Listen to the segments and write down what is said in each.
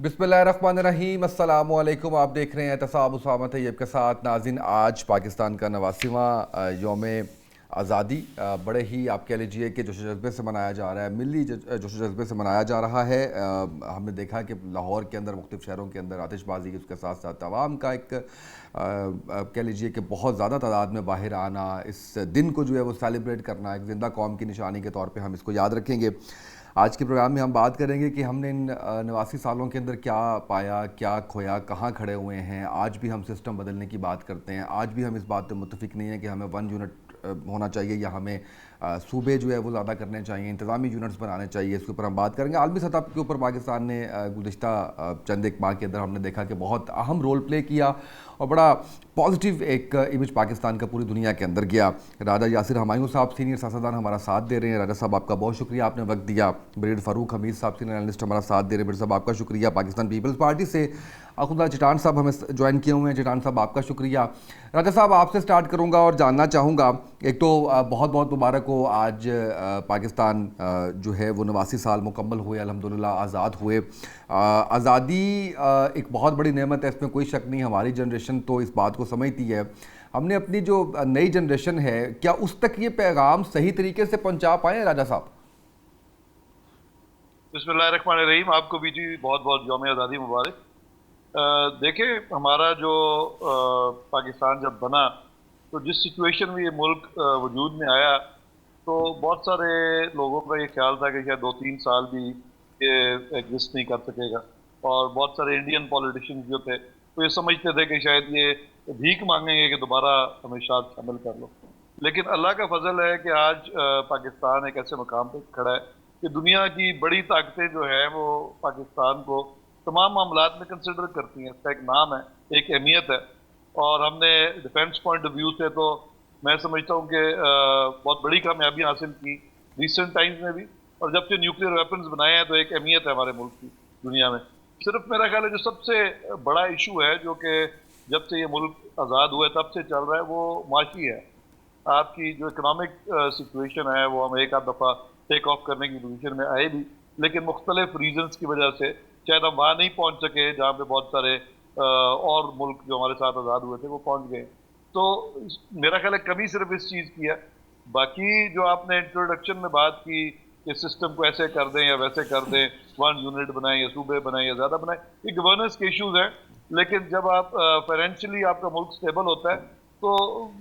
बिस्मिल्लाहिर्रहमानिर्रहीम, अस्सलामु अलैकुम। आप देख रहे हैं एहतसाब उसामा तैयब के साथ। नाज़रीन, आज पाकिस्तान का 89वां यौम आज़ादी बड़े ही आप कह लीजिए कि जोश जज्बे से मनाया जा रहा है, मिली जोश जज्बे से मनाया जा रहा है। हमने देखा कि लाहौर के अंदर, मुख्तलिफ़ शहरों के अंदर आतिशबाजी, उसके साथ साथ आवाम का एक कह लीजिए कि बहुत ज़्यादा तादाद में बाहर आना, इस दिन को जो है वो सेलिब्रेट करना, एक ज़िंदा कौम की निशानी के तौर पे हम इसको याद रखेंगे। आज के प्रोग्राम में हम बात करेंगे कि हमने इन 89 सालों के अंदर क्या पाया, क्या खोया, कहाँ खड़े हुए हैं। आज भी हम सिस्टम बदलने की बात करते हैं, आज भी हम इस बात पे मुत्तफिक नहीं है कि हमें 1 यूनिट होना चाहिए या हमें सूबे जो है वो ज़्यादा करने चाहिए, इंतज़ामी यूनिट्स बनाने चाहिए। इसके ऊपर हम बात करेंगे। आलमी सतह के ऊपर पाकिस्तान ने गुज़िश्ता चंद एक माह के अंदर हमने देखा कि बहुत अहम रोल प्ले किया और बड़ा पॉजिटिव एक इमेज पाकिस्तान का पूरी दुनिया के अंदर गया। राजा यासिर हमायूं साहब सीनियर सियासतदान हमारा साथ दे रहे हैं। राजा साहब, आपका बहुत शुक्रिया, आपने वक्त दिया। ब्रिगेडियर फ़ारूक हमीद साहब सीनियर एनालिस्ट हमारा साथ दे रहे हैं। ब्रिगेडियर साहब, आपका शुक्रिया। पाकिस्तान पीपल्स पार्टी से अब्दुल्ला चिटान साहब हमें ज्वाइन किए हुए हैं। चिटान साहब, आपका शुक्रिया। राजा साहब, आपसे स्टार्ट करूंगा और जानना चाहूँगा, एक तो बहुत बहुत मुबारक हो, आज पाकिस्तान जो है वो 89 साल मुकम्मल हुए, अल्हम्दुलिल्लाह आज़ाद हुए। आज़ादी एक बहुत बड़ी नेमत है, इसमें कोई शक नहीं। हमारी जनरेशन तो इस बात को समझती है। हमने अपनी जो नई जनरेशन है, क्या उस तक ये पैगाम सही तरीके से पहुंचा पाए राजा साहब? बिस्मिल्लाहिर्रहमानिर्रहीम। आपको भी जी बहुत बहुत यौम आज़ादी मुबारक। देखें, हमारा जो पाकिस्तान जब बना तो जिस सिचुएशन में ये मुल्क वजूद में आया, तो बहुत सारे लोगों का ये ख्याल था कि शायद 2-3 साल भी ये एग्जिस्ट नहीं कर सकेगा। और बहुत सारे इंडियन पॉलिटिशियंस जो थे तो ये समझते थे कि शायद ये भीख मांगेंगे कि दोबारा हमें शामिल कर लो। लेकिन अल्लाह का फजल है कि आज पाकिस्तान एक ऐसे मकाम पर खड़ा है कि दुनिया की बड़ी ताकतें जो है वो पाकिस्तान को तमाम मामलात में कंसिडर करती हैं। इसका एक नाम है, एक अहमियत है। और हमने डिफेंस पॉइंट ऑफ व्यू से तो मैं समझता हूँ कि बहुत बड़ी कामयाबी हासिल की रिसेंट टाइम्स में भी। और जब से न्यूक्लियर वेपन्स बनाए हैं तो एक अहमियत है हमारे मुल्क की दुनिया में। सिर्फ मेरा ख्याल है जो सबसे बड़ा इशू है जो कि जब से ये मुल्क आज़ाद हुआ है तब से चल रहा है, वो माशी है। आपकी जो इकोनॉमिक सिचुएशन है वो हम एक आध दफ़ा टेक ऑफ करने की पोजीशन में आए भी, लेकिन मुख्तलिफ रीजंस की वजह से शायद हम वहाँ नहीं पहुँच सके जहाँ पे बहुत सारे और मुल्क जो हमारे साथ आज़ाद हुए थे वो पहुँच गए। तो मेरा ख्याल है कमी सिर्फ इस चीज़ की है। बाकी जो आपने इंट्रोडक्शन में बात की कि सिस्टम को ऐसे कर दें या वैसे कर दें, 1 यूनिट बनाएं या सूबे बनाएं या ज़्यादा बनाएं, ये गवर्नेंस के इशूज़ हैं। लेकिन जब आप फाइनेंशियली आपका मुल्क स्टेबल होता है तो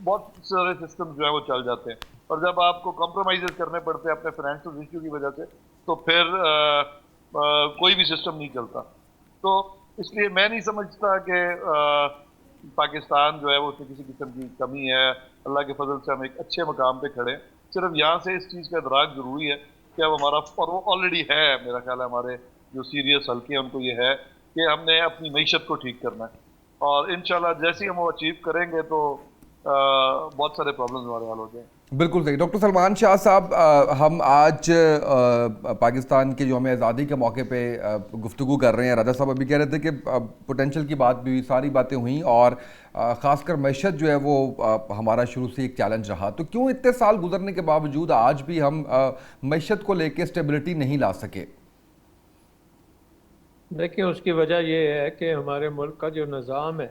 बहुत सारे सिस्टम जो है वो चल जाते हैं। और जब आपको कॉम्प्रोमाइज़ करने पड़ते हैं अपने फाइनेंशियल इशू की वजह से, तो फिर कोई भी सिस्टम नहीं चलता। तो इसलिए मैं नहीं समझता कि पाकिस्तान जो है वो उसमें किसी किस्म की कमी है। अल्लाह के फजल से हम एक अच्छे मकाम पे खड़े हैं। सिर्फ यहाँ से इस चीज़ का इदराक ज़रूरी है कि अब हमारा, और वो ऑलरेडी है, मेरा ख्याल है हमारे जो सीरियस हल्के हैं उनको ये है कि हमने अपनी मईशत को ठीक करना है। और इंशाल्लाह जैसे ही हम वो अचीव करेंगे तो बहुत सारे प्रॉब्लम्स हमारे हल हो जाएंगे। बिल्कुल सही। डॉक्टर सलमान शाह साहब, हम आज पाकिस्तान के यौम आज़ादी के मौके पे गुफ्तगू कर रहे हैं। राजा साहब अभी कह रहे थे कि पोटेंशियल की बात भी हुई, सारी बातें हुई, और ख़ासकर मैशत जो है वो हमारा शुरू से एक चैलेंज रहा। तो क्यों इतने साल गुजरने के बावजूद आज भी हम मैशत को लेकर स्टेबिलिटी नहीं ला सके? देखिए, उसकी वजह ये है कि हमारे मुल्क का जो निज़ाम है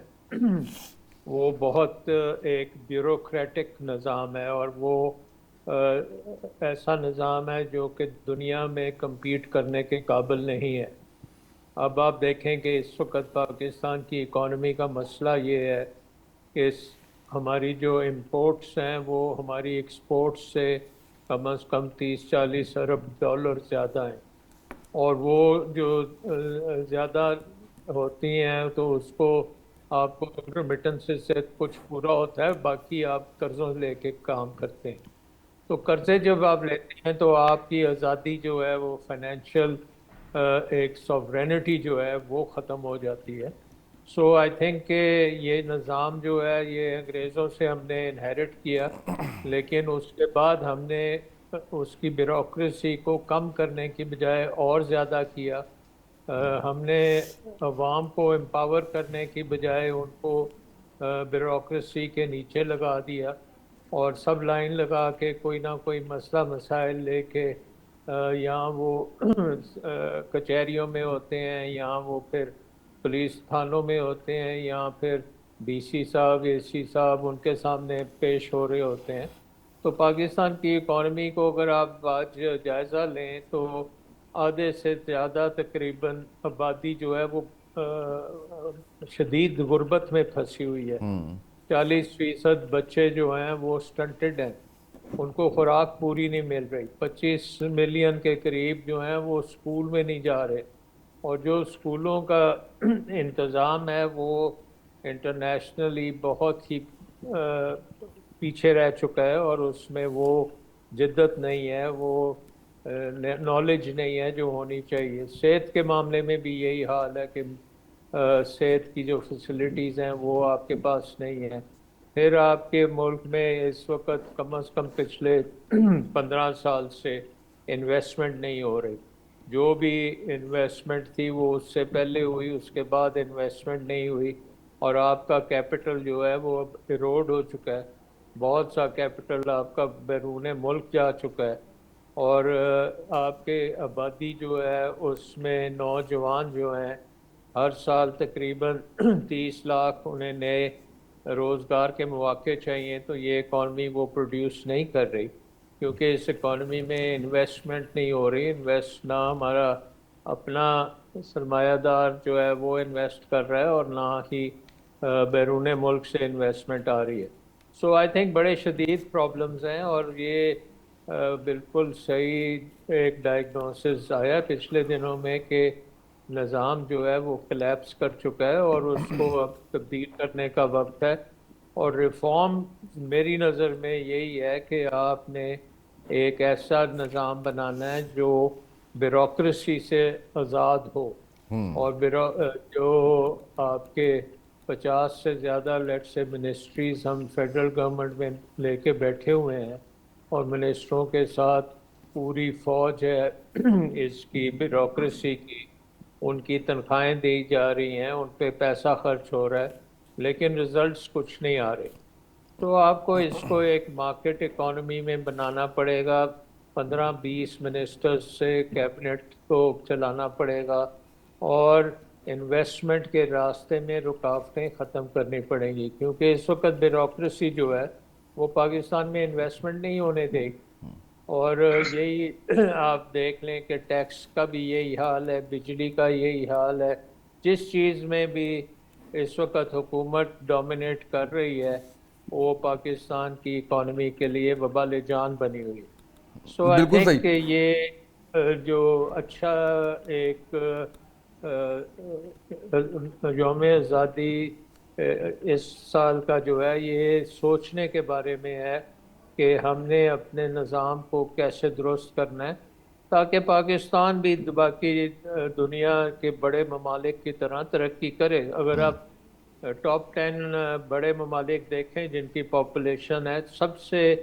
वो बहुत एक ब्यूरोक्रेटिक निज़ाम है, और वो ऐसा निज़ाम है जो कि दुनिया में compete करने के काबिल नहीं है। अब आप देखें कि इस वक्त पाकिस्तान की इकॉनमी का मसला ये है कि हमारी जो इंपोर्ट्स हैं वो हमारी एक्सपोर्ट्स से कम अज़ कम 30-40 अरब डॉलर ज़्यादा हैं। और वो जो ज़्यादा होती हैं तो उसको आपको रेमिटेंसेस से कुछ पूरा होता है, बाकी आप कर्ज़ों लेके काम करते हैं। तो कर्ज़े जब आप लेते हैं तो आपकी आज़ादी जो है वो फाइनेंशियल एक सॉवरेनिटी जो है वो ख़त्म हो जाती है। सो आई थिंक कि ये निज़ाम जो है ये अंग्रेज़ों से हमने इनहेरिट किया, लेकिन उसके बाद हमने उसकी ब्यूरोक्रेसी को कम करने की बजाय और ज़्यादा किया। हमने अवाम को एम्पावर करने की बजाय उनको ब्यूरोक्रेसी के नीचे लगा दिया, और सब लाइन लगा के कोई ना कोई मसला मसाइल लेके یہاں وہ کچہریوں میں ہوتے ہیں، یہاں وہ پھر پولیس تھانوں میں ہوتے ہیں، یہاں پھر ڈی سی صاحب اے سی صاحب ان کے سامنے پیش ہو رہے ہوتے ہیں. تو پاکستان کی اکانومی کو اگر آپ آج جائزہ لیں تو آدھے سے زیادہ تقریباً آبادی جو ہے وہ شدید غربت میں پھنسی ہوئی ہے. 40% بچے جو ہیں وہ سٹنٹڈ ہیں، ان کو خوراک پوری نہیں مل رہی. 25 ملین کے قریب جو ہیں وہ اسکول میں نہیں جا رہے، اور جو اسکولوں کا انتظام ہے وہ انٹرنیشنلی بہت ہی پیچھے رہ چکا ہے، اور اس میں وہ جدت نہیں ہے، وہ نالج نہیں ہے جو ہونی چاہیے. صحت کے معاملے میں بھی یہی حال ہے کہ صحت کی جو فیسلٹیز ہیں وہ آپ کے پاس نہیں ہیں. پھر آپ کے ملک میں اس وقت کم از کم پچھلے 15 سال سے انویسٹمنٹ نہیں ہو رہی. جو بھی انویسٹمنٹ تھی وہ اس سے پہلے ہوئی، اس کے بعد انویسٹمنٹ نہیں ہوئی، اور آپ کا کیپٹل جو ہے وہ اب ایروڈ ہو چکا ہے. بہت سا کیپٹل آپ کا بیرون ملک جا چکا ہے، اور آپ کے آبادی جو ہے اس میں نوجوان جو ہیں ہر سال تقریباً 30 لاکھ انہیں نئے روزگار کے مواقع چاہیے. تو یہ اکانومی وہ پروڈیوس نہیں کر رہی، کیونکہ اس اکانومی میں انویسٹمنٹ نہیں ہو رہی. انویسٹ نہ ہمارا اپنا سرمایہ دار جو ہے وہ انویسٹ کر رہا ہے، اور نہ ہی بیرون ملک سے انویسٹمنٹ آ رہی ہے. سو آئی تھنک بڑے شدید پرابلمز ہیں، اور یہ بالکل صحیح ایک ڈائگنوسس آیا پچھلے دنوں میں کہ نظام جو ہے وہ کلیپس کر چکا ہے، اور اس کو اب تبدیل کرنے کا وقت ہے. اور ریفارم میری نظر میں یہی ہے کہ آپ نے ایک ایسا نظام بنانا ہے جو بیوروکریسی سے آزاد ہو، اور جو آپ کے 50 سے زیادہ لیٹ سے منسٹریز ہم فیڈرل گورنمنٹ میں لے کے بیٹھے ہوئے ہیں، اور منسٹروں کے ساتھ پوری فوج ہے اس کی بیوروکریسی کی، ان کی تنخواہیں دی جا رہی ہیں، ان پہ پیسہ خرچ ہو رہا ہے، لیکن ریزلٹس کچھ نہیں آ رہے. تو آپ کو اس کو ایک مارکیٹ اکانومی میں بنانا پڑے گا. 15-20 منسٹرز سے کیبنٹ کو چلانا پڑے گا، اور انویسٹمنٹ کے راستے میں رکاوٹیں ختم کرنی پڑیں گی، کیونکہ اس وقت بیوروکریسی جو ہے وہ پاکستان میں انویسٹمنٹ نہیں ہونے دے گی. اور یہی آپ دیکھ لیں کہ ٹیکس کا بھی یہی حال ہے، بجلی کا یہی حال ہے. جس چیز میں بھی اس وقت حکومت ڈومینیٹ کر رہی ہے وہ پاکستان کی اکانومی کے لیے وبال جان بنی ہوئی. سو آئی بالکل تھنک کہ صحیح. یہ جو اچھا ایک یوم آزادی اس سال کا جو ہے یہ سوچنے کے بارے میں ہے کہ ہم نے اپنے نظام کو کیسے درست کرنا ہے تاکہ پاکستان بھی باقی دنیا کے بڑے ممالک کی طرح ترقی کرے. اگر آپ ٹاپ 10 بڑے ممالک دیکھیں جن کی پاپولیشن ہے، سب سے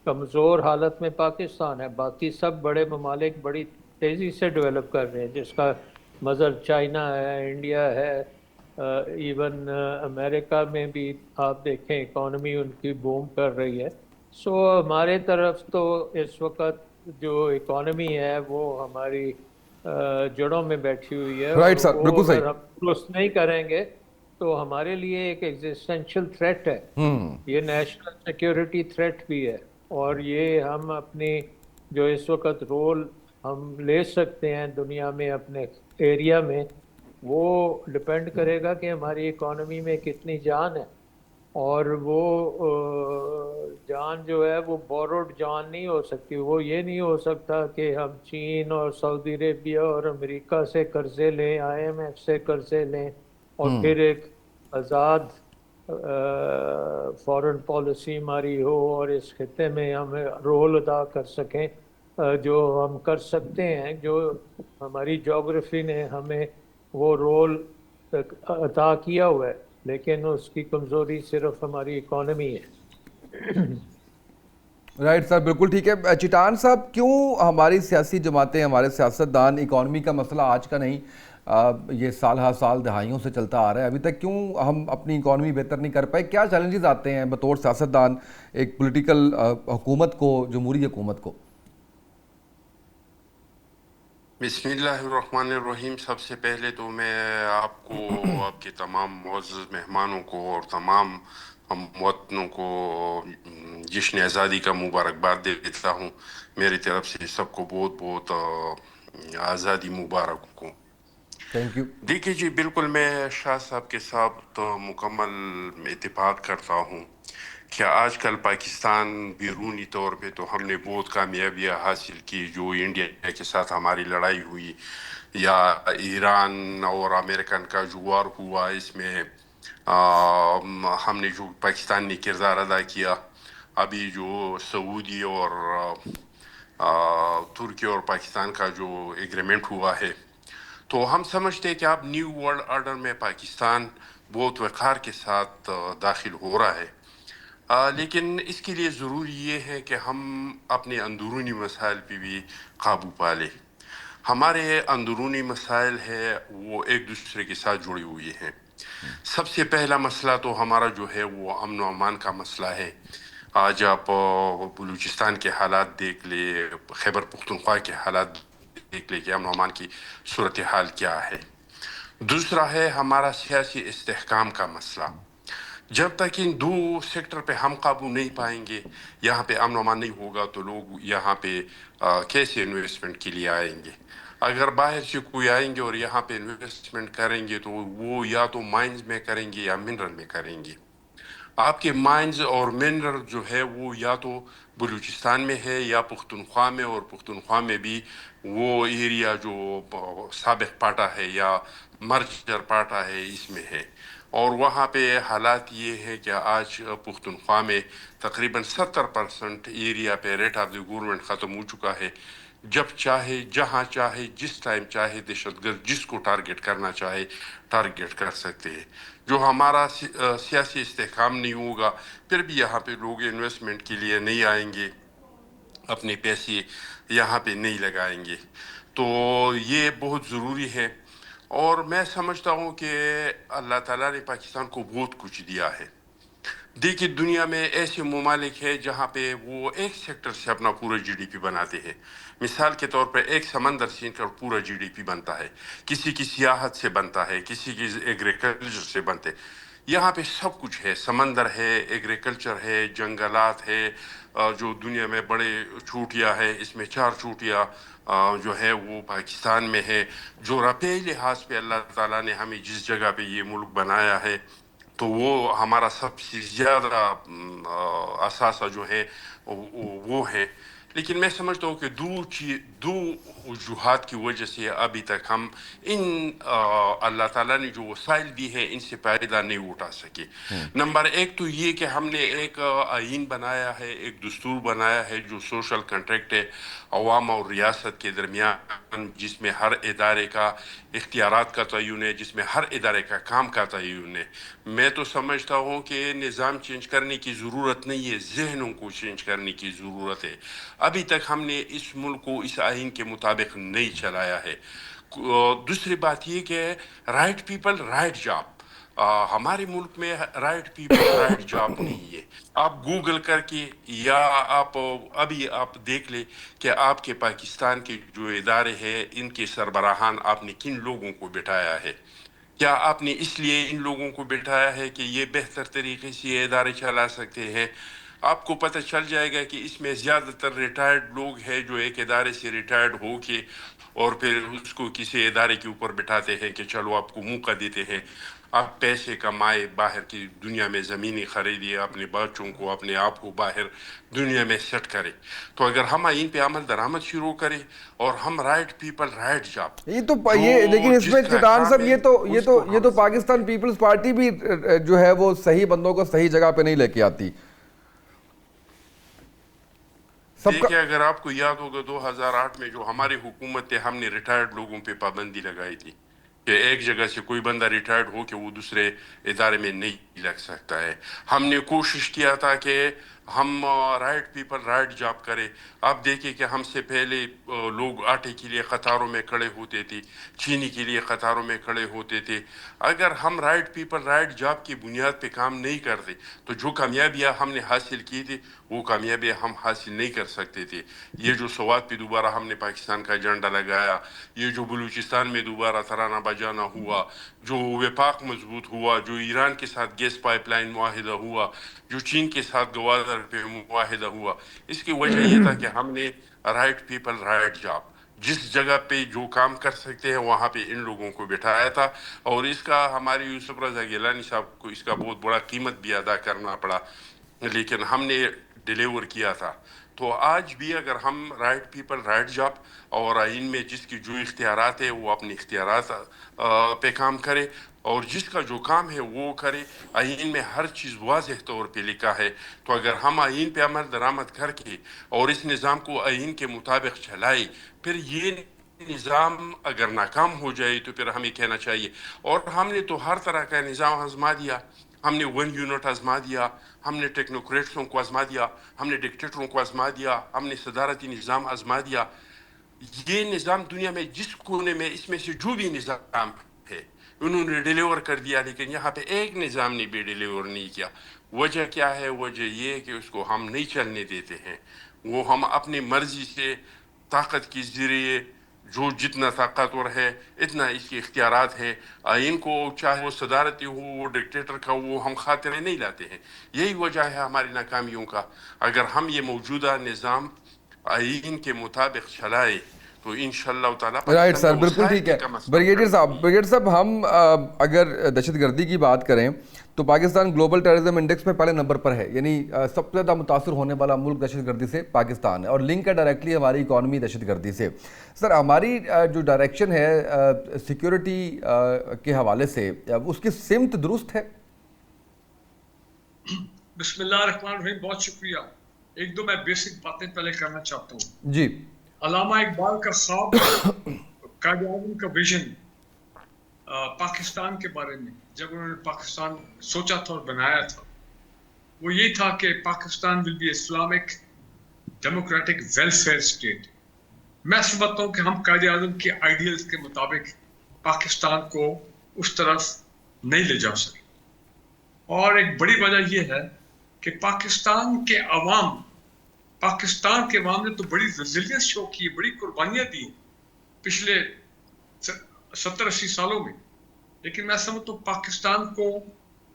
کمزور حالت میں پاکستان ہے. باقی سب بڑے ممالک بڑی تیزی سے ڈیولپ کر رہے ہیں، جس کا مظہر چائنا ہے، انڈیا ہے، ایون امریکہ میں بھی آپ دیکھیں اکانومی ان کی بوم کر رہی ہے. سو ہمارے طرف تو اس وقت جو اکانومی ہے وہ ہماری جڑوں میں بیٹھی ہوئی ہے، اور رائٹ سر، وہ بالکل صحیح. اگر ہم درست نہیں کریں گے تو ہمارے لیے ایک ایگزسٹینشل تھریٹ ہے. یہ نیشنل سیکیورٹی تھریٹ بھی ہے، اور یہ ہم اپنی جو اس وقت رول ہم لے سکتے ہیں دنیا میں اپنے ایریا میں، وہ ڈپینڈ کرے گا کہ ہماری اکانومی میں کتنی جان ہے. اور وہ جان جو ہے وہ بوروڈ جان نہیں ہو سکتی. وہ یہ نہیں ہو سکتا کہ ہم چین اور سعودی عربیہ اور امریکہ سے قرضے لیں، IMF سے قرضے لیں، اور پھر ایک آزاد فارن پالیسی ہماری ہو اور اس خطے میں ہم رول ادا کر سکیں جو ہم کر سکتے ہیں، جو ہماری جغرافی نے ہمیں وہ رول عطا کیا ہوا ہے، لیکن اس کی کمزوری صرف ہماری اکانومی ہے. رائٹ سر، بالکل ٹھیک ہے. چٹان صاحب، کیوں ہماری سیاسی جماعتیں، ہمارے سیاستدان اکانومی کا مسئلہ آج کا نہیں، یہ سال ہر سال دہائیوں سے چلتا آ رہا ہے، ابھی تک کیوں ہم اپنی اکانومی بہتر نہیں کر پائے؟ کیا چیلنجز آتے ہیں بطور سیاستدان ایک پولیٹیکل حکومت کو، جمہوری حکومت کو؟ بسم اللہ الرحمن الرحیم. سب سے پہلے تو میں آپ کو، آپ کے تمام معزز مہمانوں کو اور تمام ہم وطنوں کو جشن آزادی کا مبارکباد دیتا ہوں. میری طرف سے سب کو بہت بہت آزادی مبارک ہو. Thank you. دیکھیے جی، بالکل میں شاہ صاحب کے ساتھ مکمل اتفاق کرتا ہوں کہ آج کل پاکستان بیرونی طور پہ تو ہم نے بہت کامیابیاں حاصل کی. جو انڈیا کے ساتھ ہماری لڑائی ہوئی یا ایران اور امریکن کا جو وار ہوا، اس میں ہم نے جو پاکستان نے کردار ادا کیا. ابھی جو سعودی اور ترکی اور پاکستان کا جو ایگریمنٹ ہوا ہے، تو ہم سمجھتے ہیں کہ اب نیو ورلڈ آرڈر میں پاکستان بہت وقار کے ساتھ داخل ہو رہا ہے. لیکن اس کے لیے ضروری یہ ہے کہ ہم اپنے اندرونی مسائل پہ بھی قابو پا لیں. ہمارے اندرونی مسائل ہے وہ ایک دوسرے کے ساتھ جڑے ہوئے ہیں. سب سے پہلا مسئلہ تو ہمارا جو ہے وہ امن و امان کا مسئلہ ہے. آج آپ بلوچستان کے حالات دیکھ لیں، خیبر پختونخوا کے حالات دیکھ لیں کہ امن و امان کی صورتحال کیا ہے. دوسرا ہے ہمارا سیاسی استحکام کا مسئلہ. جب تک ان دو سیکٹر پہ ہم قابو نہیں پائیں گے، یہاں پہ امن و امان نہیں ہوگا، تو لوگ یہاں پہ کیسے انویسٹمنٹ کے لیے آئیں گے؟ اگر باہر سے کوئی آئیں گے اور یہاں پہ انویسٹمنٹ کریں گے تو وہ یا تو مائنز میں کریں گے یا منرل میں کریں گے. آپ کے مائنز اور منرل جو ہے وہ یا تو بلوچستان میں ہے یا پختونخوا میں، اور پختونخوا میں بھی وہ ایریا جو سابق پاٹا ہے یا مرجر پاٹا ہے اس میں ہے. اور وہاں پہ حالات یہ ہے کہ آج پختونخوا میں تقریباً 70% ایریا پہ ریٹ آف دی گورنمنٹ ختم ہو چکا ہے. جب چاہے، جہاں چاہے، جس ٹائم چاہے دہشت گرد جس کو ٹارگٹ کرنا چاہے ٹارگٹ کر سکتے ہیں. جو ہمارا سیاسی استحکام نہیں ہوگا، پھر بھی یہاں پہ لوگ انویسٹمنٹ کے لیے نہیں آئیں گے، اپنے پیسے یہاں پہ نہیں لگائیں گے. تو یہ بہت ضروری ہے. اور میں سمجھتا ہوں کہ اللہ تعالیٰ نے پاکستان کو بہت کچھ دیا ہے. دیکھیے، دنیا میں ایسے ممالک ہیں جہاں پہ وہ ایک سیکٹر سے اپنا پورا جی ڈی پی بناتے ہیں. مثال کے طور پر ایک سمندر سے ان کا پورا جی ڈی پی بنتا ہے، کسی کی سیاحت سے بنتا ہے، کسی کی ایگریکلچر سے بنتے. یہاں پہ سب کچھ ہے، سمندر ہے، ایگریکلچر ہے، جنگلات ہے. جو دنیا میں بڑے چوٹیاں ہے، اس میں 4 چوٹیاں جو ہے وہ پاکستان میں ہے. جو رفیع لحاظ پہ اللہ تعالیٰ نے ہمیں جس جگہ پہ یہ ملک بنایا ہے، تو وہ ہمارا سب سے زیادہ اثاثہ جو ہے وہ ہے. لیکن میں سمجھتا ہوں کہ دو وجوہات کی وجہ سے ابھی تک ہم ان اللہ تعالیٰ نے جو وسائل دی ہے ان سے فائدہ نہیں اٹھا سکے. نمبر ایک تو یہ کہ ہم نے ایک آئین بنایا ہے، ایک دستور بنایا ہے جو سوشل کنٹریکٹ ہے عوام اور ریاست کے درمیان، جس میں ہر ادارے کا اختیارات کا تعین ہے، جس میں ہر ادارے کا کام کا تعین ہے. میں تو سمجھتا ہوں کہ نظام چینج کرنے کی ضرورت نہیں ہے، ذہنوں کو چینج کرنے کی ضرورت ہے. ابھی تک ہم نے اس ملک کو اس آئین کے مطابق نہیں چلایا ہے. دوسری بات یہ کہ رائٹ پیپل رائٹ جاب. ہمارے ملک میں رائٹ پیپل رائٹ جاب نہیں ہے. آپ گوگل کر کے یا آپ ابھی آپ دیکھ لیں کہ آپ کے پاکستان کے جو ادارے ہیں ان کے سربراہان آپ نے کن لوگوں کو بٹھایا ہے. کیا آپ نے اس لیے ان لوگوں کو بٹھایا ہے کہ یہ بہتر طریقے سے یہ ادارے چلا سکتے ہیں؟ آپ کو پتہ چل جائے گا کہ اس میں زیادہ تر ریٹائرڈ لوگ ہیں جو ایک ادارے سے ریٹائرڈ ہو کے اور پھر اس کو کسی ادارے کے اوپر بٹھاتے ہیں کہ چلو آپ کو موقع دیتے ہیں، آپ پیسے کمائے، باہر کی دنیا میں زمینیں خریدیے، اپنے بچوں کو، اپنے آپ کو باہر دنیا میں سیٹ کرے. تو اگر ہم آئین پہ عمل درآمد شروع کریں اور ہم رائٹ پیپل رائٹ جاب، یہ تو جو یہ لیکن اس جس میں کا چٹان کام صاحب ہے اس کو یہ ہم تو پاکستان پیپلز پارٹی بھی جو ہے وہ صحیح بندوں کو صحیح جگہ پہ نہیں لے کے آتی. سب کا دیکھیں، اگر آپ کو یاد ہوگا 2008 میں جو ہماری حکومت تھے، ہم نے ریٹائرڈ لوگوں پہ پابندی لگائی تھی کہ ایک جگہ سے کوئی بندہ ریٹائرڈ ہو کہ وہ دوسرے ادارے میں نہیں لگ سکتا ہے. ہم نے کوشش کیا تھا کہ ہم رائٹ پیپل رائٹ جاب کرے. آپ دیکھیں کہ ہم سے پہلے لوگ آٹے کے لیے قطاروں میں کھڑے ہوتے تھے, چینی کے لیے قطاروں میں کھڑے ہوتے تھے. اگر ہم رائٹ پیپل رائٹ جاب کی بنیاد پہ کام نہیں کرتے تو جو کامیابیاں ہم نے حاصل کی تھی وہ کامیابیاں ہم حاصل نہیں کر سکتے تھے. یہ جو سوات پہ دوبارہ ہم نے پاکستان کا جھنڈا لگایا, یہ جو بلوچستان میں دوبارہ ترانہ بجانا ہوا, جو وفاق مضبوط ہوا, جو ایران کے ساتھ گیس پائپ لائن معاہدہ ہوا, جو چین کے ساتھ گوادر پہ معاہدہ ہوا, اس کی وجہ یہ تھا کہ ہم نے رائٹ پیپل رائٹ جاب, جس جگہ پہ جو کام کر سکتے ہیں وہاں پہ ان لوگوں کو بٹھایا تھا. اور اس کا ہماری یوسف رضا گیلانی صاحب کو اس کا بہت بڑا قیمت بھی ادا کرنا پڑا, لیکن ہم نے ڈیلیور کیا تھا. تو آج بھی اگر ہم رائٹ پیپل رائٹ جاب اور آئین میں جس کی جو اختیارات ہے وہ اپنے اختیارات پہ کام کرے, اور جس کا جو کام ہے وہ کرے. آئین میں ہر چیز واضح طور پہ لکھا ہے, تو اگر ہم آئین پہ عمل درآمد کر کے اور اس نظام کو آئین کے مطابق چلائے, پھر یہ نظام اگر ناکام ہو جائے تو پھر ہمیں کہنا چاہیے. اور ہم نے تو ہر طرح کا نظام آزما دیا, ہم نے 1 یونٹ آزما دیا, ہم نے ٹیکنوکریٹسوں کو آزما دیا, ہم نے ڈکٹیٹروں کو آزما دیا, ہم نے صدارتی نظام آزما دیا. یہ نظام دنیا میں جس کونے میں اس میں سے جو بھی نظام ہے انہوں نے ڈیلیور کر دیا, لیکن یہاں پہ ایک نظام نے بھی ڈیلیور نہیں کیا. وجہ کیا ہے؟ وجہ یہ ہے کہ اس کو ہم نہیں چلنے دیتے ہیں. وہ ہم اپنی مرضی سے طاقت کے ذریعے, جو جتنا طاقتور ہے اتنا اس کے اختیارات ہے, آئین کو چاہے وہ صدارتی ہو وہ ڈکٹیٹر کا وہ ہم خاطرے نہیں لاتے ہیں. یہی وجہ ہے ہماری ناکامیوں کا. اگر ہم یہ موجودہ نظام آئین کے مطابق چلائے تو انشاءاللہ تعالیٰ رائٹ سر, بالکل ٹھیک ہے. بریگیڈیئر صاحب, ہم اگر دہشت گردی کی بات کریں تو پاکستان گلوبل ٹیررزم انڈیکس میں پہلے نمبر پر ہے, یعنی سب سے زیادہ متاثر ہونے والا ملک دہشت گردی سے پاکستان ہے, اور لنک ہے ڈائریکٹلی ہماری اکانومی دہشت گردی سے. سر, ہماری جو ڈائریکشن ہے سیکیورٹی کے حوالے سے, اس کی سمت درست ہے؟ بسم اللہ الرحمن الرحیم, بہت شکریہ. ایک دو میں بیسک باتیں پہلے کرنا چاہتا ہوں. جی. علامہ اقبال کا خواب, قائد اعظم کا ویژن پاکستان کے بارے میں جب انہوں نے پاکستان سوچا تھا اور بنایا تھا, وہ یہ تھا کہ Pakistan will be Islamic democratic welfare state. میں سمجھتا ہوں کہ ہم قائد اعظم کے آئیڈیلز کے مطابق پاکستان کو اس طرف نہیں لے جا سکے. اور ایک بڑی وجہ یہ ہے کہ پاکستان کے عوام نے تو بڑی ریزیلینس شو کی, بڑی قربانیاں دی پچھلے 70-80 سالوں میں. لیکن میں سمجھتا ہوں پاکستان کو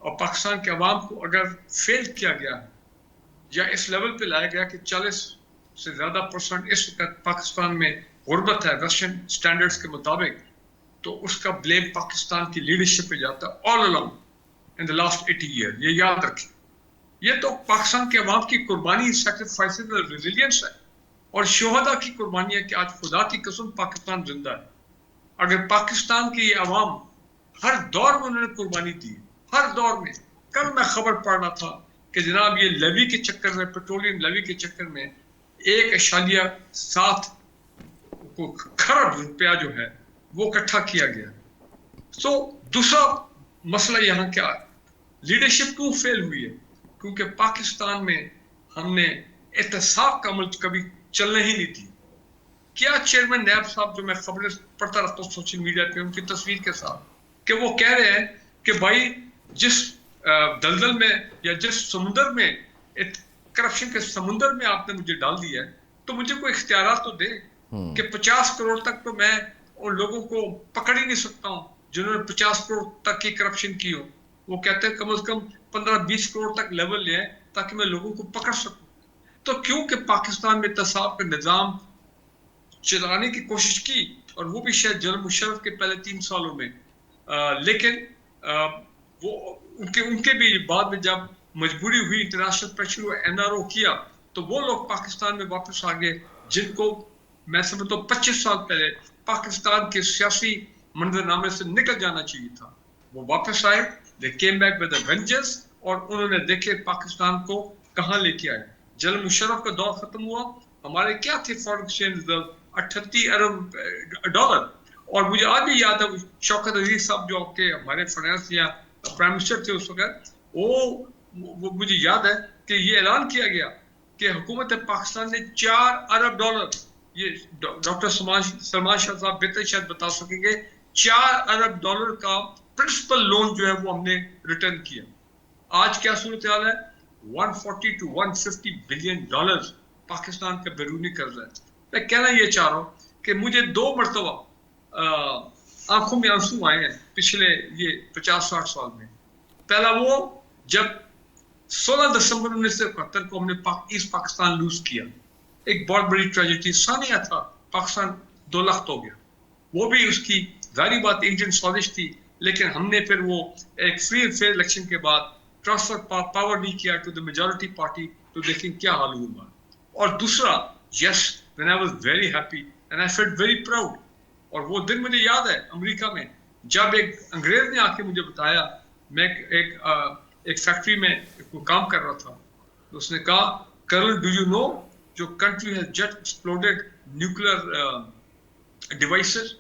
اور پاکستان کے عوام کو اگر فیل کیا گیا ہے یا اس لیول پہ لایا گیا کہ 40 سے زیادہ % اس وقت پاکستان میں غربت ہے ویسٹرن سٹینڈرڈز کے مطابق, تو اس کا بلیم پاکستان کی لیڈرشپ پہ جاتا ہے all along in the last 80 years. یہ یاد رکھیں, یہ تو پاکستان کے عوام کی قربانی, سیکریفائسز اور ریزیلینس ہے, اور شہداء کی قربانی ہے کہ آج خدا کی قسم پاکستان زندہ ہے. اگر پاکستان کی یہ عوام ہر دور میں انہوں نے قربانی دی, ہر دور میں. کل میں خبر پڑھ رہا تھا کہ جناب یہ لیوی کے چکر میں, پیٹرولیم لیوی کے چکر میں 1.7 کھرب روپیہ جو ہے وہ اکٹھا کیا گیا. تو دوسرا مسئلہ یہاں کیا ہے, لیڈرشپ کیوں فیل ہوئی ہے؟ کیونکہ پاکستان میں ہم نے احتساب کا عمل کبھی چلنے ہی نہیں دی. کیا چیئرمین نیب صاحب, جو میں خبریں پڑھتا رہتا ہوں سوشل میڈیا پہ ان کی تصویر کے ساتھ, کہ وہ کہہ رہے ہیں کہ بھائی جس دلدل میں یا جس سمندر میں, کرپشن کے سمندر میں آپ نے مجھے ڈال دیا ہے, تو مجھے کوئی اختیارات تو دے کہ 50 کروڑ تک تو میں ان لوگوں کو پکڑ ہی نہیں سکتا ہوں جنہوں نے 50 کروڑ تک کی کرپشن کی ہو. وہ کہتے ہیں کم از کم 15-20 کروڑ تک لیول لے تاکہ میں لوگوں کو پکڑ سکوں. تو کیونکہ پاکستان میں احتساب کا نظام چلانے کی کوشش کی, اور وہ بھی شاید جنرل مشرف کے پہلے 3 سالوں میں, لیکن وہ ان کے بھی بعد میں جب مجبوری ہوئی, انٹرنیشنل پریشر ہوا, NRO کیا, تو وہ لوگ پاکستان میں واپس آ گئے جن کو میں سمجھتا ہوں 25 سال پہلے پاکستان کے سیاسی منظرنامے سے نکل جانا چاہیے تھا. وہ واپس آئے, they came back with a vengeance, اور انہوں نے دیکھے پاکستان کو کہاں لے کے آئے. جنرل مشرف کا دور ختم ہوا, ہمارے کیا تھے فارن ایکسچینج ریزرو 38 ارب ڈالر. اور مجھے آج بھی یاد ہے شوکت عزیز صاحب جو آپ کے ہمارے فائنانس یا پرائم منسٹر تھے اس وقت, وہ मुझे याद है कि ये ऐलान किया गया कि हुकूमत पाकिस्तान ने $4 अरब, ये डॉक्टर सलमान शाह साहब बेहतर शायद बता सकेंगे, $4 अरब का प्रिंसिपल लोन जो है वो हमने रिटर्न किया। आज क्या सूरत हाल है? 140 to 150 बिलियन डॉलर्स पाकिस्तान का बैरूनी कर्जा है। मैं कहना ये चाह रहा हूँ कि मुझे 2 मरतबा आंखों में आंसू आए हैं पिछले ये 50-60 साल में। पहला वो जब 16 दिसंबर 1971 को हमने ईस्ट पाकिस्तान लूज किया, एक बहुत बड़ी ट्रेजेडी, सानिया था, पाकिस्तान 2 लाख हो गया। वो भी उसकी जारी बात इंडियन साजिश थी, लेकिन हमने फिर वो एक फ्री एंड फेयर इलेक्शन के बाद ट्रांसफर पावर नहीं किया टू द मेजॉरिटी पार्टी, तो देखें क्या हाल हुआ। और दूसरा, yes, when I was very happy and I felt very proud, और वो दिन मुझे याद है अमेरिका में जब एक अंग्रेज ने आके मुझे बताया, मैं एक फैक्ट्री में काम कर रहा था, तो उसने कहा, कर्नल डू यू नो जो country has just exploded nuclear devices.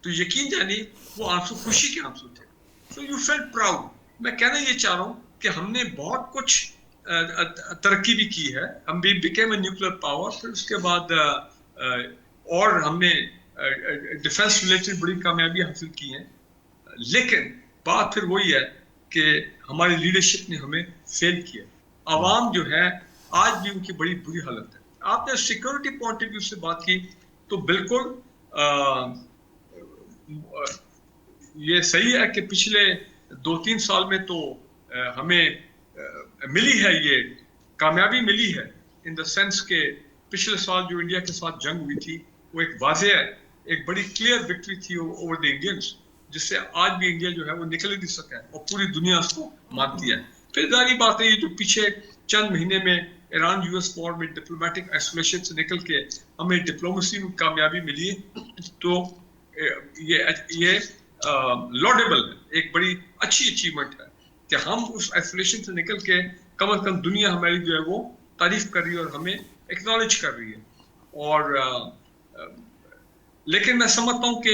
तो यकीन जानिए वो आंसू खुशी के आंसू थे। So you felt proud. मैं कहना ये चाह रहा हूँ कि हमने बहुत कुछ तरक्की भी की है, हम भी बिकेम ए न्यूक्लियर पावर, फिर उसके बाद और हमने डिफेंस रिलेटेड बड़ी कामयाबी हासिल की है, लेकिन बात फिर वही है कि हमारी लीडरशिप ने हमें फेल किया। आवाम जो है आज भी उनकी बड़ी बुरी हालत है। आपने सिक्योरिटी पॉइंट ऑफ व्यू से बात की, तो बिल्कुल ये सही है कि पिछले 2-3 साल में तो हमें मिली है, ये कामयाबी मिली है, इन द सेंस के पिछले साल जो इंडिया के साथ जंग हुई थी वो एक वाज़ेह, एक बड़ी क्लियर विक्ट्री थी ओवर द इंडियंस, जिससे आज भी इंडिया जो है वो निकल ही नहीं सका है और पूरी दुनिया उसको मानती है। फिर जारी बात है, ये जो पीछे चंद महीने में ईरान यूएस वॉर में डिप्लोमेटिक आइसोलेशन से निकल के हमें डिप्लोमेसी में कामयाबी मिली, तो ये लॉडेबल है, एक बड़ी अच्छी अचीवमेंट है कि हम उस आइसोलेशन से निकल के कम से कम दुनिया हमारी जो है वो तारीफ कर रही है और हमें एक्नॉलेज कर रही है। और लेकिन मैं समझता हूँ कि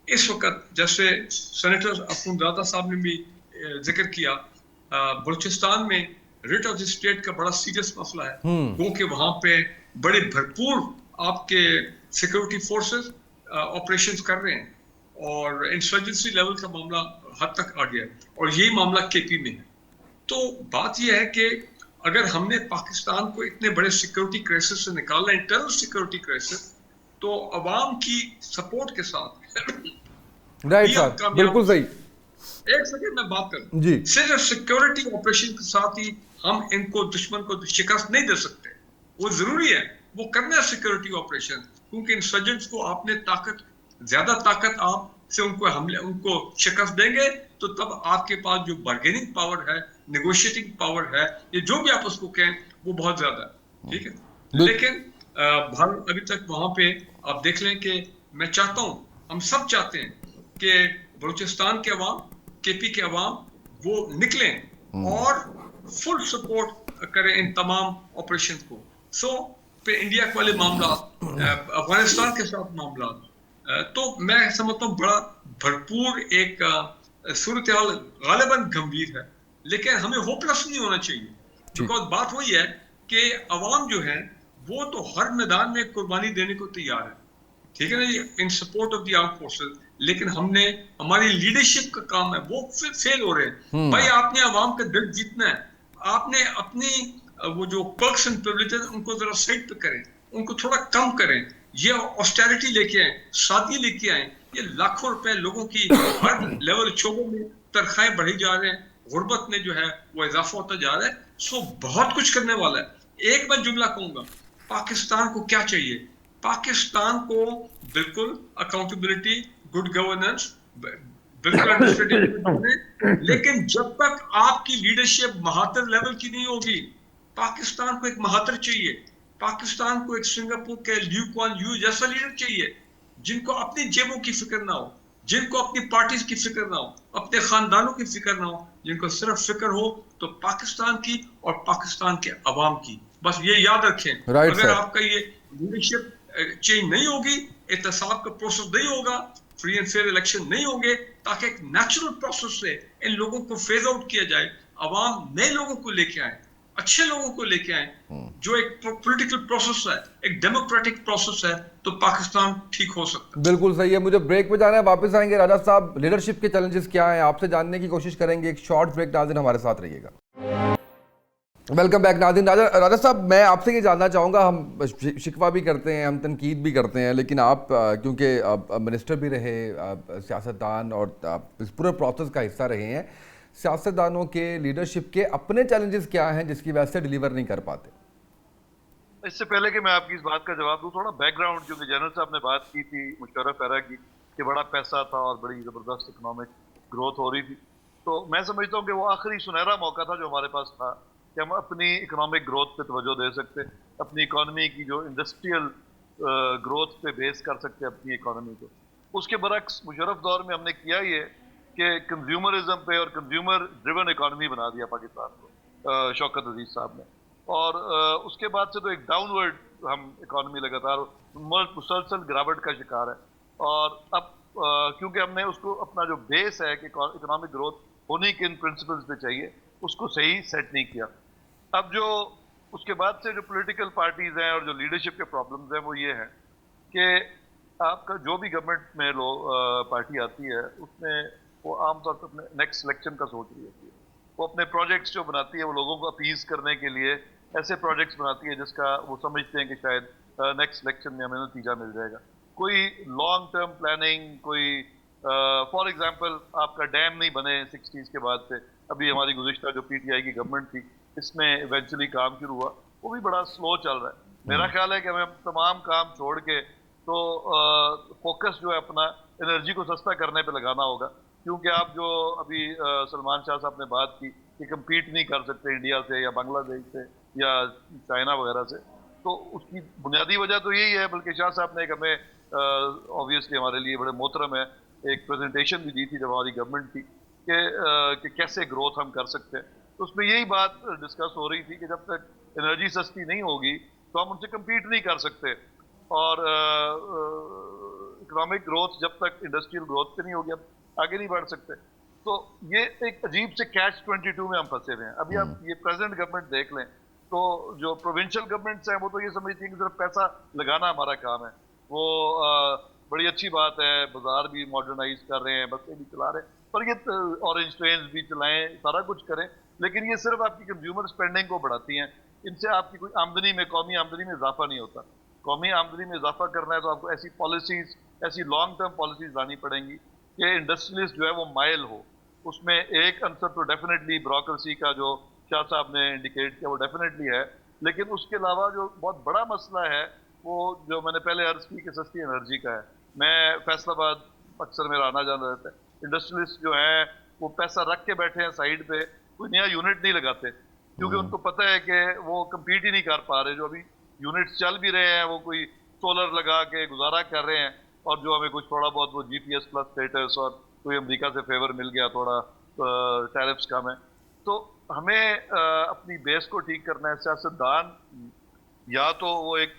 इस वक्त जैसे सेनेटर अखुंदादा साहब ने भी जिक्र किया, बलूचिस्तान में रिट ऑफ द स्टेट का बड़ा सीरियस मसला है, क्योंकि वहाँ पे बड़े भरपूर आपके सिक्योरिटी फोर्सेस ऑपरेशंस कर रहे हैं और इंसर्जेंसी लेवल का मामला हद तक आ गया है, और यही मामला केपी में है। तो बात यह है कि अगर हमने पाकिस्तान को इतने बड़े सिक्योरिटी क्राइसिस से निकालना, इंटरनल सिक्योरिटी क्राइसिस, तो अवाम की सपोर्ट के साथ राइट साहब, बिल्कुल सही। एक सेकंड में बात करूं जी, सिर्फ सिक्योरिटी ऑपरेशन के साथ ही हम इनको दुश्मन को शिकस्त नहीं दे सकते। वो जरूरी है, वो करना है सिक्योरिटी ऑपरेशन, क्योंकि इंसर्जेंट्स को आपने ज्यादा ताकत आप से उनको शिकस्त देंगे तो तब आपके पास जो बार्गेनिंग पावर है, नेगोशिएटिंग पावर है, ये जो भी आप उसको कहें, वो बहुत ज्यादा है, ठीक है। लेकिन भारत अभी तक वहां पे आप देख लें कि मैं चाहता हूं, हम सब चाहते हैं कि बलूचिस्तान के अवाम, केपी के अवाम वो निकलें और फुल सपोर्ट करें इन तमाम ऑपरेशन को। फिर इंडिया वाले मामला, अफगानिस्तान के साथ मामला, तो मैं समझता हूँ बड़ा भरपूर एक सूरत हाल गालिबन गंभीर है, लेकिन हमें होपलेस नहीं होना चाहिए, बिकॉज बात वही है कि अवाम जो है वो तो हर मैदान में कुर्बानी देने को तैयार है, ठीक है ना जी, in support of the armed forces, लेकिन हमारी लीडरशिप का काम है वो फेल हो रहे हैं। भाई आपने अवाम का दिल जीतना है, आपने अपनी वो जो पर्क्स एंड प्रिविलेजेस उनको जरा साइड पे करें, उनको थोड़ा कम करें। ये ऑस्टेरिटी लेके आए, शादी लेके आए, ये लाखों रुपए लोगों की हर लेवल शोबों में तनख्वाहें बढ़ी जा रहे हैं, गुर्बत में जो है वो इजाफा होता जा रहा है। बहुत कुछ करने वाला है। एक मैं जुमला कहूंगा, पाकिस्तान को क्या चाहिए? पाकिस्तान को बिल्कुल अकाउंटेबिलिटी, गुड गवर्नेंस, बिल्कुल एडमिनिस्ट्रेटिव, लेकिन जब तक आपकी लीडरशिप महातर लेवल की नहीं होगी, पाकिस्तान को एक महातर चाहिए, पाकिस्तान को एक सिंगापुर के ल्यू क्वान यू जैसा लीडर चाहिए, जिनको अपनी जेबों की फिक्र ना हो, जिनको अपनी पार्टीज की फिक्र ना हो, अपने खानदानों की फिक्र ना हो, जिनको सिर्फ फिक्र हो तो पाकिस्तान की और पाकिस्तान के अवाम की। बस ये याद रखें, अगर आपका ये लीडरशिप चेंज नहीं होगी, एहतसाब का प्रोसेस नहीं होगा, फ्री एंड फेयर इलेक्शन नहीं होंगे, ताकि एक नेचुरल प्रोसेस से इन लोगों को फेज आउट किया जाए, अवाम नए लोगों को लेके आए, अच्छे लोगों को लेके आए, जो एक पॉलिटिकल प्रोसेस है, एक डेमोक्रेटिक प्रोसेस है, तो पाकिस्तान ठीक हो सकता है। बिल्कुल सही है। मुझे ब्रेक पे जाना है, वापस आएंगे। राजा साहब, लीडरशिप के चैलेंजेस क्या हैं आपसे जानने की कोशिश करेंगे। एक शॉर्ट ब्रेक, नाज़रीन हमारे साथ रहिएगा। वेलकम बैक नाज़रीन। राजा साहब, मैं आपसे ये जानना चाहूँगा, हम शिकवा भी करते हैं, हम तनकीद भी करते हैं, लेकिन आप क्योंकि मिनिस्टर भी रहे, सियासतदान, और आप इस पूरे प्रोसेस का हिस्सा रहे हैं, सियासतदानों के लीडरशिप के अपने चैलेंजेस क्या हैं जिसकी वजह से डिलीवर नहीं कर पाते? इससे पहले कि मैं आपकी इस बात का जवाब दूं, थोड़ा बैकग्राउंड, क्योंकि जनरल साहब ने बात की थी मुशर्रफ एरा की कि बड़ा पैसा था और बड़ी ज़बरदस्त इकोनॉमिक ग्रोथ हो रही थी, तो मैं समझता हूँ कि वो आखिरी सुनहरा मौका था जो हमारे पास था कि हम अपनी इकोनॉमिक ग्रोथ पे तवज्जो दे सकते, अपनी इकॉनमी की जो इंडस्ट्रियल ग्रोथ पे बेस कर सकते अपनी इकॉनमी को। उसके बरक्स मुशर्रफ दौर में हमने किया ये कि कंज्यूमरिज्म पे और कंज्यूमर ड्रिवन इकॉनमी बना दिया पाकिस्तान को शौकत अजीज साहब ने, और उसके बाद से तो एक डाउनवर्ड हम इकॉनमी लगातार मुसलसल गिरावट का शिकार है। और अब क्योंकि हमने उसको अपना जो बेस है कि इकोनॉमिक ग्रोथ होने के इन प्रिंसिपल्स पे चाहिए, उसको सही सेट नहीं किया। अब जो उसके बाद से जो पॉलिटिकल पार्टीज हैं और जो लीडरशिप के प्रॉब्लम्स हैं वो ये हैं कि आपका जो भी गवर्नमेंट में पार्टी आती है उसमें वो आमतौर पर अपने नेक्स्ट इलेक्शन का सोच रही होती है। वो अपने प्रोजेक्ट्स जो बनाती है वो लोगों को अपीज करने के लिए ऐसे प्रोजेक्ट्स बनाती है जिसका वो समझते हैं कि शायद नेक्स्ट इलेक्शन में हमें नतीजा मिल जाएगा। कोई लॉन्ग टर्म प्लानिंग, कोई फॉर एग्जांपल आपका डैम नहीं बने 60s के बाद से, अभी हमारी गुज़िश्ता जो पीटीआई की गवर्नमेंट थी इसमें इवेंचुअली काम शुरू हुआ, वो भी बड़ा स्लो चल रहा है। मेरा ख्याल है कि हमें तमाम काम छोड़ के तो फोकस जो है अपना एनर्जी को सस्ता करने पे लगाना होगा, क्योंकि आप जो अभी सलमान शाह साहब ने बात की कि कम्पीट नहीं कर सकते इंडिया से या बांग्लादेश से या चाइना वगैरह से, तो उसकी बुनियादी वजह तो यही है। बल्कि शाह साहब ने एक हमें ऑब्वियसली हमारे लिए बड़े मोहतरम है एक प्रेजेंटेशन भी दी थी जब हमारी गवर्नमेंट थी कि कैसे ग्रोथ हम कर सकते हैं, तो उसमें यही बात डिस्कस हो रही थी कि जब तक एनर्जी सस्ती नहीं होगी तो हम उनसे कम्पीट नहीं कर सकते, और इकोनॉमिक ग्रोथ जब तक इंडस्ट्रियल ग्रोथ पे नहीं होगी अब आगे नहीं बढ़ सकते। तो ये एक अजीब से कैच 22 में हम फंसे हुए हैं। अभी आप ये प्रेजेंट गवर्नमेंट देख लें तो जो प्रोविंशियल गवर्नमेंट्स हैं वो तो ये समझती हैं कि सिर्फ पैसा लगाना हमारा काम है। वो बड़ी अच्छी बात है, बाजार भी मॉडर्नाइज कर रहे हैं, बसें भी चला रहे हैं, पर ये ऑरेंज ट्रेन भी चलाएं, सारा कुछ करें, लेकिन ये सिर्फ आपकी कंज्यूमर स्पेंडिंग को बढ़ाती हैं। इनसे आपकी कोई आमदनी में, कौमी आमदनी में इजाफा नहीं होता। कौमी आमदनी में इजाफा करना है तो आपको ऐसी पॉलिसीज, ऐसी लॉन्ग टर्म पॉलिसीज लानी पड़ेंगी कि इंडस्ट्रियलिस्ट जो है वो माइल हो। उसमें एक आंसर तो डेफिनेटली ब्यूरोक्रेसी का जो शाह साहब ने इंडिकेट किया वो डेफिनेटली है, लेकिन उसके अलावा जो बहुत बड़ा मसला है वो जो मैंने पहले अर्ज की कि सस्ती एनर्जी का है। मैं फैसलाबाद अक्सर मेरा आना जाना रहता है, इंडस्ट्रियलिस्ट जो है वो पैसा रख के बैठे हैं साइड पे, कोई नया यूनिट नहीं लगाते क्योंकि उनको पता है कि वो कम्पीट ही नहीं कर पा रहे। जो अभी यूनिट्स चल भी रहे हैं वो कोई सोलर लगा के गुजारा कर रहे हैं, और जो हमें कुछ थोड़ा बहुत वो जीपीएस प्लस स्टेटस और कोई अमेरिका से फेवर मिल गया, थोड़ा टैरिफ्स कम है। तो हमें अपनी बेस को ठीक करना है। सियासतदान या तो वो एक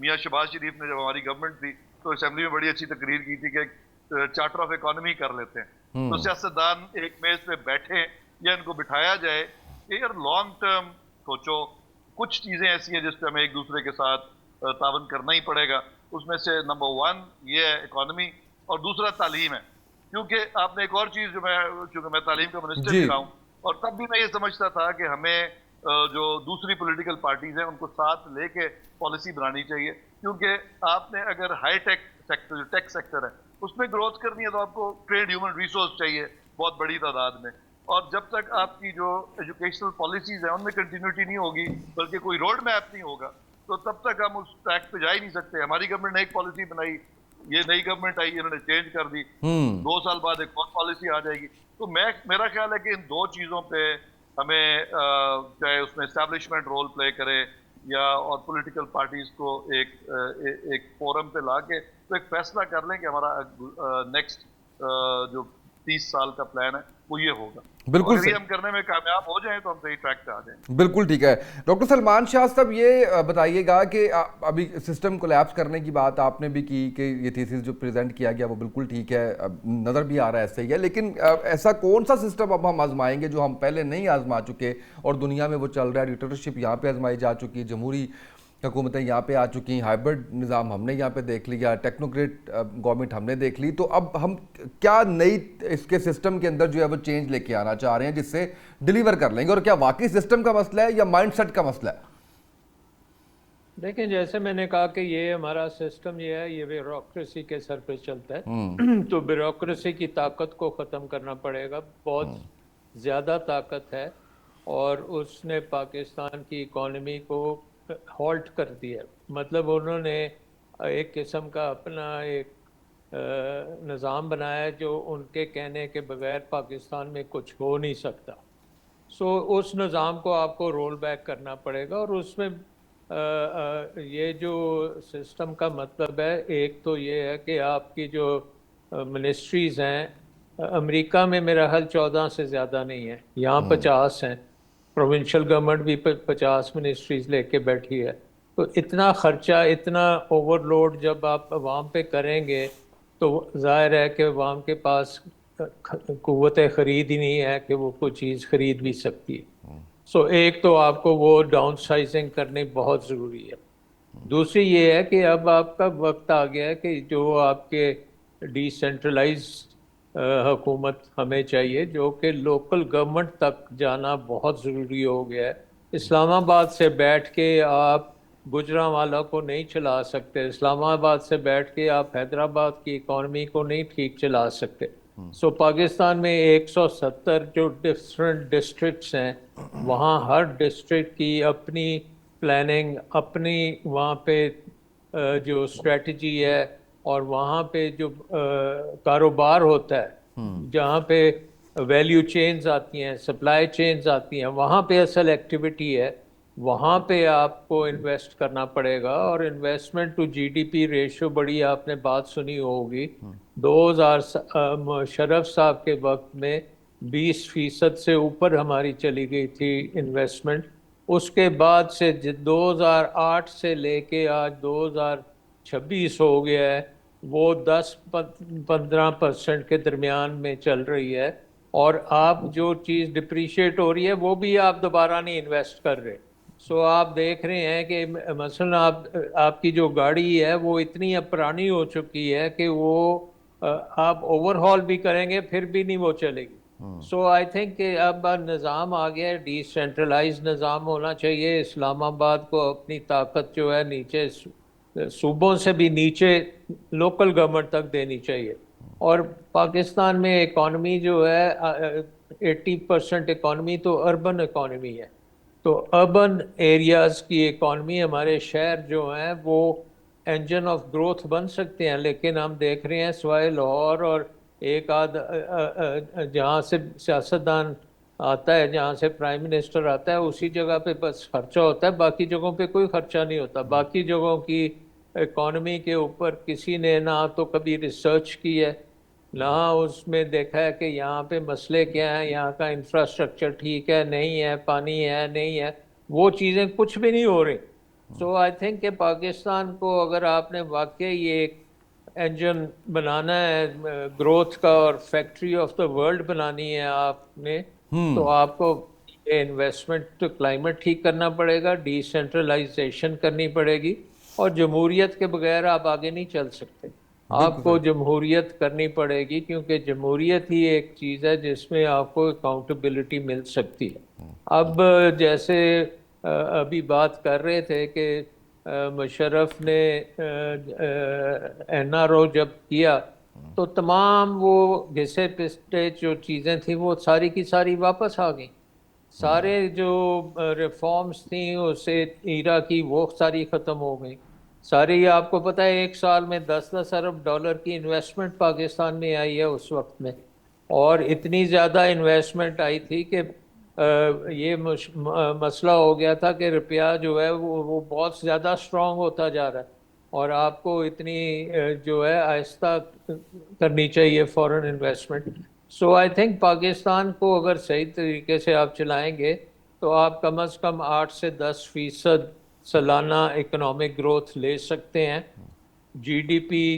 मियाँ शहबाज शरीफ ने जब हमारी गवर्नमेंट थी तो असेंबली में बड़ी अच्छी तकरीर की थी कि चार्टर ऑफ इकोनॉमी कर लेते हैं, तो सियासतदान एक मेज पे बैठे या इनको बिठाया जाए कि यार लॉन्ग टर्म सोचो, कुछ चीज़ें ऐसी हैं जिस पे हमें एक दूसरे के साथ तावन करना ही पड़ेगा। उसमें से नंबर 1 ये है इकोनॉमी, और दूसरा तालीम है। क्योंकि आपने एक और चीज़, चूँकि मैं तालीम का मिनिस्टर भी रहा हूँ, और तब भी मैं ये समझता था कि हमें जो दूसरी पॉलिटिकल पार्टीज हैं उनको साथ लेके पॉलिसी बनानी चाहिए, क्योंकि आपने अगर हाई टेक सेक्टर, जो टेक सेक्टर है, उसमें ग्रोथ करनी है तो आपको ट्रेड ह्यूमन रिसोर्स चाहिए बहुत बड़ी तादाद में, और जब तक आपकी जो एजुकेशनल पॉलिसीज हैं उनमें कंटिन्यूटी नहीं होगी, बल्कि कोई रोड मैप नहीं होगा, तो तब तक हम उस ट्रैक पे जा ही नहीं सकते। हमारी गवर्नमेंट ने एक पॉलिसी बनाई, ये नई गवर्नमेंट आई, इन्होंने चेंज कर दी, 2 साल बाद एक और पॉलिसी आ जाएगी। तो मेरा ख्याल है कि इन 2 चीज़ों पे हमें चाहे उसमें एस्टैब्लिशमेंट रोल प्ले करे या और पॉलिटिकल पार्टीज को एक फोरम पे ला के तो एक फैसला कर लें कि हमारा नेक्स्ट जो 30 साल का प्लान है वो ये होगा। بالکل اگر یہ صحیح، ہم کرنے میں کامیاب ہو جائیں تو ہم صحیح ٹریک پہ آ جائیں. بالکل ٹھیک ہے. ڈاکٹر سلمان شاہ صاحب یہ بتائیے گا کہ ابھی سسٹم کولیپس کرنے کی بات آپ نے بھی کی کہ یہ تھیسس جو پریزنٹ کیا گیا وہ بالکل ٹھیک ہے, نظر بھی آ رہا ہے ایسا ہی ہے, لیکن ایسا کون سا سسٹم اب ہم آزمائیں گے جو ہم پہلے نہیں آزما چکے اور دنیا میں وہ چل رہا ہے؟ ڈکٹیٹرشپ یہاں پہ آزمائی جا چکی, جمہوری حکومتیں یہاں پہ آ چکی ہیں, ہائبرڈ نظام ہم نے یہاں پہ دیکھ لیا, ٹیکنوکریٹ گورنمنٹ ہم نے دیکھ لی, تو اب ہم کیا نئی اس کے سسٹم کے اندر جو ہے وہ چینج لے کے آنا چاہ رہے ہیں جس سے ڈیلیور کر لیں گے؟ اور کیا واقعی سسٹم کا مسئلہ ہے یا مائنڈ سیٹ کا مسئلہ ہے؟ دیکھیں جیسے میں نے کہا کہ یہ ہمارا سسٹم یہ ہے, یہ بیوروکریسی کے سر پہ چلتا ہے. تو بیوروکریسی کی طاقت کو ختم کرنا پڑے گا, بہت زیادہ طاقت ہے اور اس نے پاکستان کی اکانومی کو ہالٹ کر دیا. مطلب انہوں نے ایک قسم کا اپنا ایک نظام بنایا جو ان کے کہنے کے بغیر پاکستان میں کچھ ہو نہیں سکتا. سو اس نظام کو آپ کو رول بیک کرنا پڑے گا, اور اس میں یہ جو سسٹم کا مطلب ہے, ایک تو یہ ہے کہ آپ کی جو منسٹریز ہیں, امریکہ میں میرا حال 14 سے زیادہ نہیں ہے, یہاں 50 ہیں, پروونشل گورنمنٹ بھی 50 منسٹریز لے کے بیٹھی ہے. تو اتنا خرچہ, اتنا اوور لوڈ جب آپ عوام پہ کریں گے تو ظاہر ہے کہ عوام کے پاس قوت خرید ہی نہیں ہے کہ وہ کوئی چیز خرید بھی سکتی ہے. سو ایک تو آپ کو وہ ڈاؤن سائزنگ کرنی بہت ضروری ہے. دوسری یہ ہے کہ اب آپ کا وقت آ گیا ہے کہ جو آپ کے ڈی سینٹرلائز حکومت ہمیں چاہیے, جو کہ لوکل گورنمنٹ تک جانا بہت ضروری ہو گیا ہے. اسلام آباد سے بیٹھ کے آپ گجرانوالہ کو نہیں چلا سکتے, اسلام آباد سے بیٹھ کے آپ حیدرآباد کی اکانومی کو نہیں ٹھیک چلا سکتے. سو پاکستان میں 170 جو ڈفرینٹ ڈسٹرکٹس ہیں, وہاں ہر ڈسٹرکٹ کی اپنی پلاننگ, اپنی وہاں پہ جو اسٹریٹجی ہے, اور وہاں پہ جو کاروبار ہوتا ہے, جہاں پہ ویلیو چینز آتی ہیں, سپلائی چینز آتی ہیں, وہاں پہ اصل ایکٹیویٹی ہے. وہاں پہ آپ کو انویسٹ کرنا پڑے گا, اور investment to G D P ratio بڑی آپ نے بات سنی ہوگی. 2000 مشرف صاحب کے وقت میں 20% سے اوپر ہماری چلی گئی تھی انویسٹمنٹ. اس کے بعد سے 2008 سے لے کے آج 2026 ہو گیا ہے, وہ 10-15% کے درمیان میں چل رہی ہے. اور آپ جو چیز ڈپریشیٹ ہو رہی ہے وہ بھی آپ دوبارہ نہیں انویسٹ کر رہے. سو آپ دیکھ رہے ہیں کہ مثلا آپ کی جو گاڑی ہے وہ اتنی اب پرانی ہو چکی ہے کہ وہ آپ اوور ہال بھی کریں گے پھر بھی نہیں وہ چلے گی. سو آئی تھنک کہ اب نظام آ گیا ہے, ڈی سینٹرلائز نظام ہونا چاہیے. اسلام آباد کو اپنی طاقت جو ہے نیچے صوبوں سے بھی نیچے لوکل گورنمنٹ تک دینی چاہیے. اور پاکستان میں اکانومی جو ہے 80% اکانومی تو اربن اکانومی ہے. تو اربن ایریاز کی اکانومی, ہمارے شہر جو ہیں وہ انجن آف گروتھ بن سکتے ہیں, لیکن ہم دیکھ رہے ہیں سوائے لاہور اور ایک آدھ جہاں سے سیاستدان آتا ہے, جہاں سے پرائم منسٹر آتا ہے, اسی جگہ پہ بس خرچہ ہوتا ہے, باقی جگہوں پہ کوئی خرچہ نہیں ہوتا. باقی جگہوں کی اکانومی کے اوپر کسی نے نہ تو کبھی ریسرچ کی ہے, نہ اس میں دیکھا ہے کہ یہاں پہ مسئلے کیا ہیں, یہاں کا انفراسٹرکچر ٹھیک ہے نہیں ہے, پانی ہے نہیں ہے, وہ چیزیں کچھ بھی نہیں ہو رہی. سو آئی تھنک کہ پاکستان کو اگر آپ نے واقعی یہ ایک انجن بنانا ہے گروتھ کا, اور فیکٹری آف دا ورلڈ بنانی ہے آپ نے, تو آپ کو انویسٹمنٹ تو کلائمیٹ ٹھیک کرنا پڑے گا, ڈی سینٹرلائزیشن کرنی پڑے گی, اور جمہوریت کے بغیر آپ آگے نہیں چل سکتے. آپ کو جمہوریت کرنی پڑے گی, کیونکہ جمہوریت ہی ایک چیز ہے جس میں آپ کو اکاؤنٹیبلٹی مل سکتی ہے. اب جیسے ابھی بات کر رہے تھے کہ مشرف نے این آر او جب کیا تو تمام وہ گھسے پسٹے جو چیزیں تھیں وہ ساری کی ساری واپس آ گئیں. سارے جو ریفارمز تھیں اسے ایرا کی وہ ساری ختم ہو گئیں. ساری آپ کو پتہ ہے 1 سال میں 10-10 ارب ڈالر کی انویسٹمنٹ پاکستان میں آئی ہے اس وقت میں, اور اتنی زیادہ انویسٹمنٹ آئی تھی کہ یہ مسئلہ ہو گیا تھا کہ روپیہ جو ہے وہ بہت زیادہ اسٹرانگ ہوتا جا رہا ہے, اور آپ کو اتنی جو ہے آہستہ کرنی چاہیے فورن investment. So I think Pakistan को अगर सही तरीके से आप चलाएंगे तो आप कम से कम 8 से 10% सालाना इकोनॉमिक ग्रोथ ले सकते हैं। जीडीपी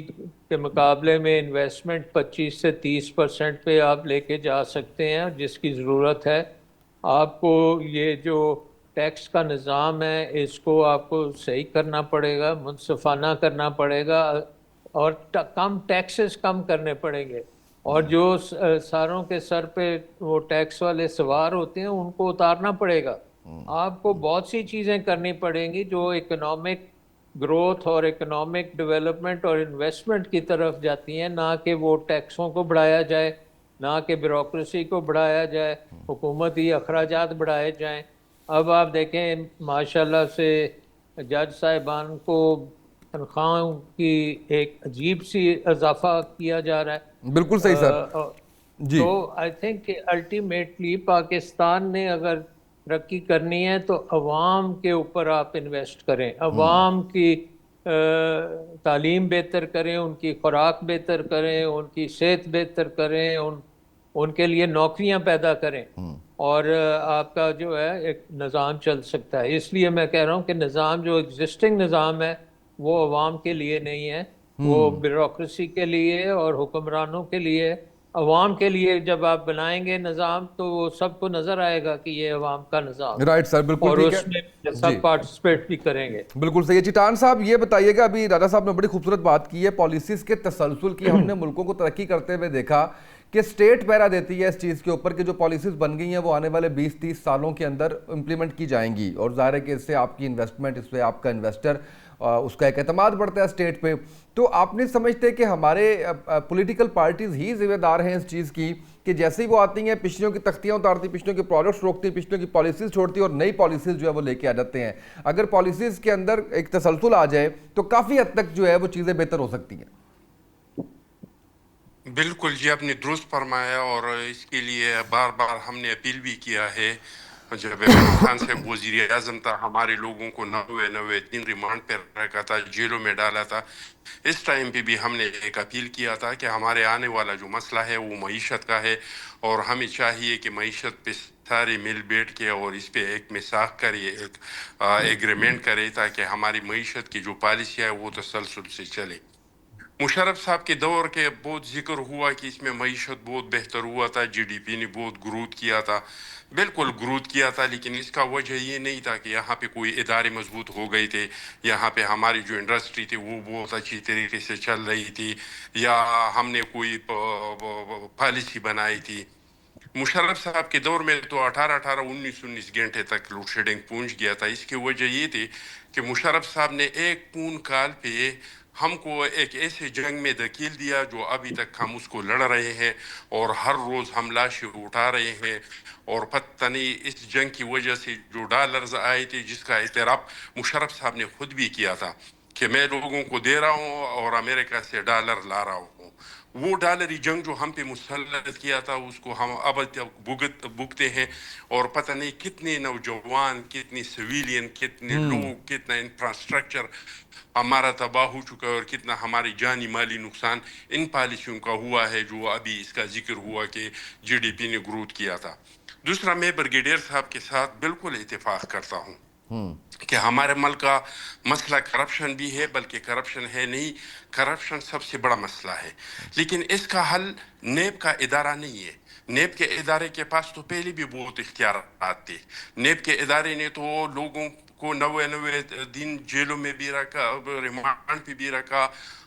के मुकाबले में इन्वेस्टमेंट 25 से 30% पे आप लेके जा सकते हैं, जिसकी ज़रूरत है। आपको ये जो टैक्स का निज़ाम है इसको आपको सही करना पड़ेगा, मुनसफ़ाना करना पड़ेगा, और कम टैक्सेस कम करने पड़ेंगे। और जो सारों के सर पे वो टैक्स वाले सवार होते हैं उनको उतारना पड़ेगा। आपको बहुत सी चीज़ें करनी पड़ेंगी जो इकोनॉमिक ग्रोथ और इकोनॉमिक डेवलपमेंट और इन्वेस्टमेंट की तरफ जाती हैं, ना कि वो टैक्सों को बढ़ाया जाए, ना कि ब्यूरोक्रेसी को बढ़ाया जाए, हुकूमती अखराजात बढ़ाए जाएं। अब आप देखें माशाल्लाह से जज साहिबान को तनख्वाहों की एक अजीब सी इजाफा किया जा रहा है। बिल्कुल सही सर जी। तो आई थिंक अल्टीमेटली पाकिस्तान ने अगर तरक्की करनी है तो अवाम के ऊपर आप इन्वेस्ट करें, अवाम की तालीम बेहतर करें, उनकी खुराक बेहतर करें, उनकी सेहत बेहतर करें, उनके लिए नौकरियां पैदा करें, और आपका जो है एक निज़ाम चल सकता है। इसलिए मैं कह रहा हूँ कि निज़ाम जो एग्जिस्टिंग निज़ाम है वो अवाम के लिए नहीं है, वो ब्यूरोक्रेसी के लिए और हुक्मरानों के लिए। अवाम के लिए जब आप बनाएंगे निज़ाम तो वो सबको नज़र आएगा कि ये अवाम का निज़ाम, राइट सर, बिल्कुल और ठीक है उसमें जी। सब पार्टिसिपेट भी करेंगे। बिल्कुल सही है। चिटान साहब ये बताइएगा, अभी राजा साहब ने बड़ी खूबसूरत बात की है पॉलिसीज़ के तसलसल की। हमने मुल्कों को तरक्की करते हुए देखा कि स्टेट पहरा देती है इस चीज़ के ऊपर कि जो पॉलिसीज़ बन गई हैं वो आने वाले 20-30 सालों के अंदर इम्प्लीमेंट की जाएंगी, और ज़ाहिर है कि इससे आपकी इन्वेस्टमेंट, इससे आपका इन्वेस्टर उसका एक एतमाद बढ़ता है स्टेट पे। तो आप नहीं समझते कि हमारे पॉलिटिकल पार्टीज़ ही जिम्मेदार हैं इस चीज़ की कि जैसे ही वो आती हैं पिछलियों की तख्तियाँ उतारती, पिछलियों के प्रोजेक्ट्स रोकती, पिछलियों की पॉलिसीज़ छोड़ती और नई पॉलिसीज़ जो है वो लेके आ जाते हैं। अगर पॉलिसीज़ के अंदर एक तसलसल आ जाए तो काफ़ी हद तक जो है वो चीज़ें बेहतर हो सकती हैं। बिल्कुल जी, आपने दुरुस्त फरमाया, और इसके लिए बार बार हमने अपील भी किया है। जब इमरान खान साहब वजीर आजम था, हमारे लोगों को 90 दिन रिमांड पर रखा था, जेलों में डाला था। इस टाइम पे भी हमने एक अपील किया था कि हमारे आने वाला जो मसला है वो मईशत का है, और हमें चाहिए कि मईशत पे सारे मिल बैठ के और इस पे एक मिसाक करिए, एक एग्रीमेंट करे, ताकि हमारी मईशत की जो पॉलिसी है वो तसलसल से चले। मुशर्रफ साहब के दौर के बहुत जिक्र हुआ कि इसमें मईशत बहुत बेहतर हुआ था, जीडीपी ने बहुत ग्रोथ किया था। बिल्कुल ग्रोथ किया था, लेकिन इसका वजह ये नहीं था कि यहाँ पे कोई इदारे मजबूत हो गए थे, यहाँ पे हमारी जो इंडस्ट्री थी वो बहुत अच्छी तरीके से चल रही थी, या हमने कोई पॉलिसी बनाई थी। मुशर्रफ साहब के दौर में तो 18-18, 19-19 घंटे तक लोड शेडिंग पहुंच गया था। इसकी वजह ये थी कि मुशर्रफ साहब ने एक पून काल पे हमको एक ऐसे जंग में धकेल दिया जो अभी तक हम उसको लड़ रहे हैं, और हर रोज हम लाशें उठा रहे हैं। और पता नहीं इस जंग की वजह से जो डॉलर्स आए थे, जिसका इतराफ मुशर्रफ साहब ने खुद भी किया था कि मैं लोगों को दे रहा हूँ और अमेरिका से डॉलर ला रहा हूँ, वो डॉलरी जंग जो हम पे मुसल्लत किया था उसको हम अब तक भुगते हैं। और पता नहीं कितने नौजवान, कितने सिविलियन, कितने लोग, कितना इंफ्रास्ट्रक्चर हमारा तबाह हो चुका है, और कितना हमारी जानी माली नुकसान इन पॉलिसियों का हुआ है जो अभी इसका जिक्र हुआ कि जीडीपी ने ग्रोथ किया था। दूसरा, मैं ब्रिगेडियर साहब के साथ बिल्कुल इत्तेफाक करता हूँ कि हमारे मुल्क का मसला करप्शन भी है, बल्कि करप्शन है नहीं, करप्शन सबसे बड़ा मसला है, लेकिन इसका हल नेब का इदारा नहीं है। नेब के इदारे के पास तो पहले भी बहुत इख्तियारात थे। नेब के इदारे ने तो लोगों को 90 दिन जेलों में भी रखा, रिमांड पे भी रखा,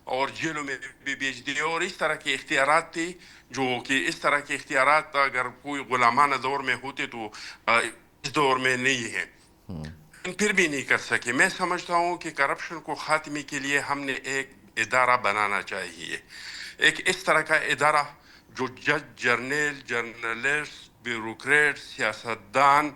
और जेलों में भी भेज दिया, और इस तरह के इख्तियारात थे जो कि इस तरह के इख्तियारात अगर कोई गुलामाना दौर में होते तो इस दौर में नहीं है, फिर भी नहीं कर सके। मैं समझता हूँ कि करप्शन को खात्मे के लिए हमने एक इदारा बनाना चाहिए, एक इस तरह का इदारा जो जज, जर्नलिस्ट, ब्यूरोक्रेट, सियासतदान,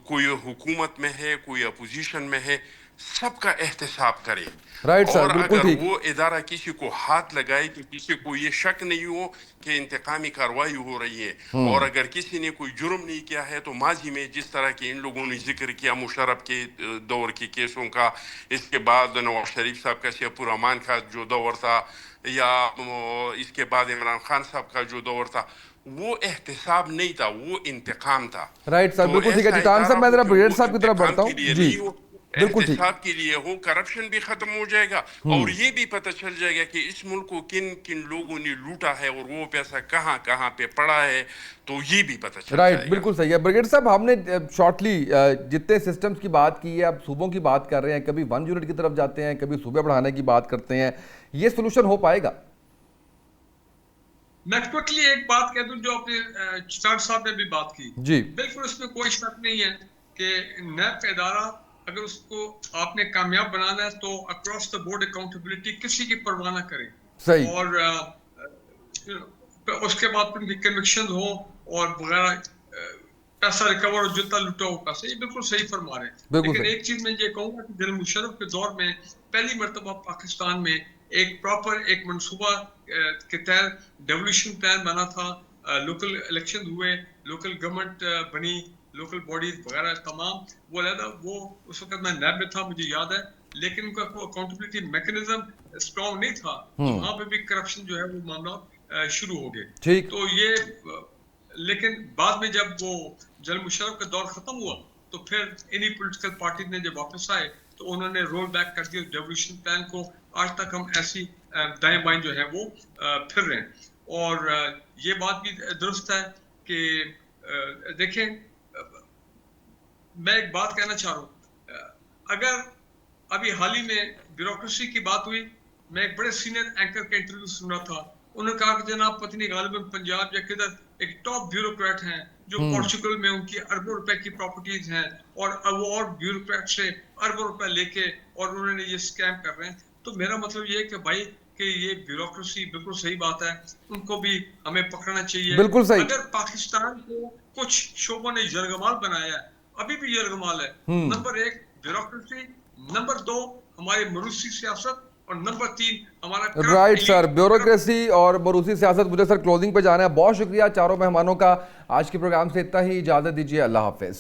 कोई हुकूमत में है, कोई अपोजिशन में है, सबका एहतसाब करे। राइट सर, और बिल्कुल अगर ठीक। वो इदारा किसी को हाथ लगाए कि किसी को ये शक नहीं हो कि इंतकामी कार्रवाई हो रही है, और अगर किसी ने कोई जुर्म नहीं किया है, तो माजी में जिस तरह के इन लोगों ने जिक्र किया मुशर्रफ के दौर के केसों का, इसके बाद नवाज शरीफ साहब का शेखपुर अमान का जो दौर था, या इसके बाद इमरान खान साहब का जो दौर था, वो एहतसाब नहीं था, वो इंतकाम था। राइट सर, तो बिल्कुल ठीक है। ऐसा जितान साहब, इदारा मैं हो जरा कि ब्रिगेड वो साहब की तरफ इंतकाम बढ़ता के हूँ लिए जी। नहीं हो, बिल्कुल ठीक। एहतसाब के लिए हो, करप्शन भी खत्म हो जाएगा, और ये भी पता चल जाएगा कि इस मुल्क को किन किन लोगों ने लूटा है और वो पैसा कहाँ कहाँ पे पड़ा है, तो ये भी पता चल राइट, जाएगा। बिल्कुल सही है। ब्रिगेड साहब, हमने शॉर्टली जितने सिस्टम्स की बात की है, अब सूबों की बात कर रहे हैं, कभी 1 यूनिट की तरफ जाते हैं, कभी सूबे बढ़ाने की बात करते हैं, ये सोल्यूशन हो पाएगा? मैं क्विकली एक बात कह दूं जो अपने चितार साहब ने भी बात की जी। बिल्कुल उसमें कोई शक नहीं है कि नैब का इदारा अगर उसको आपने कामयाब बनाना है तो अक्रॉस द बोर्ड अकाउंटेबिलिटी किसी की परवाह ना करे। सही। और उसके बाद उनकी कन्विक्शन हो और वगैरह, पैसा रिकवर हो, जितना लुटा हो पैसा, ये बिल्कुल सही फरमा रहे हैं। लेकिन एक चीज मैं ये कहूंगा कि जनरल मुशर्रफ के दौर में पहली मरतबा पाकिस्तान में एक प्रॉपर एक मनसूबा के तहत डेवोल्यूशन प्लान बना था, लोकल इलेक्शन हुए, लोकल गवर्नमेंट बनी, लोकल बॉडीज वगैरह तमाम, वो अलग वो उस वक्त मैं नैब में था, मुझे याद है, लेकिन उनका अकाउंटेबिलिटी मैकेनिज्म स्ट्रॉन्ग नहीं था, तो वहां पे भी करप्शन जो है वो मामला शुरू हो गए। तो ये लेकिन बाद में जब वो जनरल मुशर्रफ का दौर खत्म हुआ तो फिर इन्हीं पॉलिटिकल पार्टी ने जब वापस आए तो उन्होंने रोल बैक कर दिया डेवोल्यूशन प्लान को। आज तक हम ऐसी दाएं बाएं जो है वो फिर रहे हैं। और ये बात भी दुरुस्त है कि देखें, मैं एक बात कहना चाह रहा हूँ, अगर अभी हाल ही में ब्यूरोक्रेसी की बात हुई, मैं एक बड़े सीनियर एंकर का इंटरव्यू सुन रहा था, उन्होंने कहा कि जनाब पत्नी गालिबन पंजाब या किधर एक टॉप ब्यूरोक्रेट हैं जो पोर्चुगल में उनकी अरबों रुपए की प्रॉपर्टीज हैं, और वो और ब्यूरोक्रेट से अरबों रुपए लेके और उन्होंने ये स्कैम कर रहे हैं। तो मेरा मतलब ये है कि भाई कि ये ब्यूरोक्रेसी बिल्कुल सही बात है, उनको भी हमें पकड़ना चाहिए। बिल्कुल सही। अगर पाकिस्तान को कुछ शोबों ने यरगमाल बनाया है, अभी भी यरगमाल है। नंबर 1 ब्यूरोक्रेसी, नंबर 2 हमारी मरूसी सियासत, और नंबर 3 हमारा राइट सर, ब्यूरोक्रेसी और मरूसी सियासत। मुझे सर क्लोजिंग पे जाना है। बहुत शुक्रिया चारों मेहमानों का। आज के प्रोग्राम से इतना ही, इजाजत दीजिए, अल्लाह हाफिज।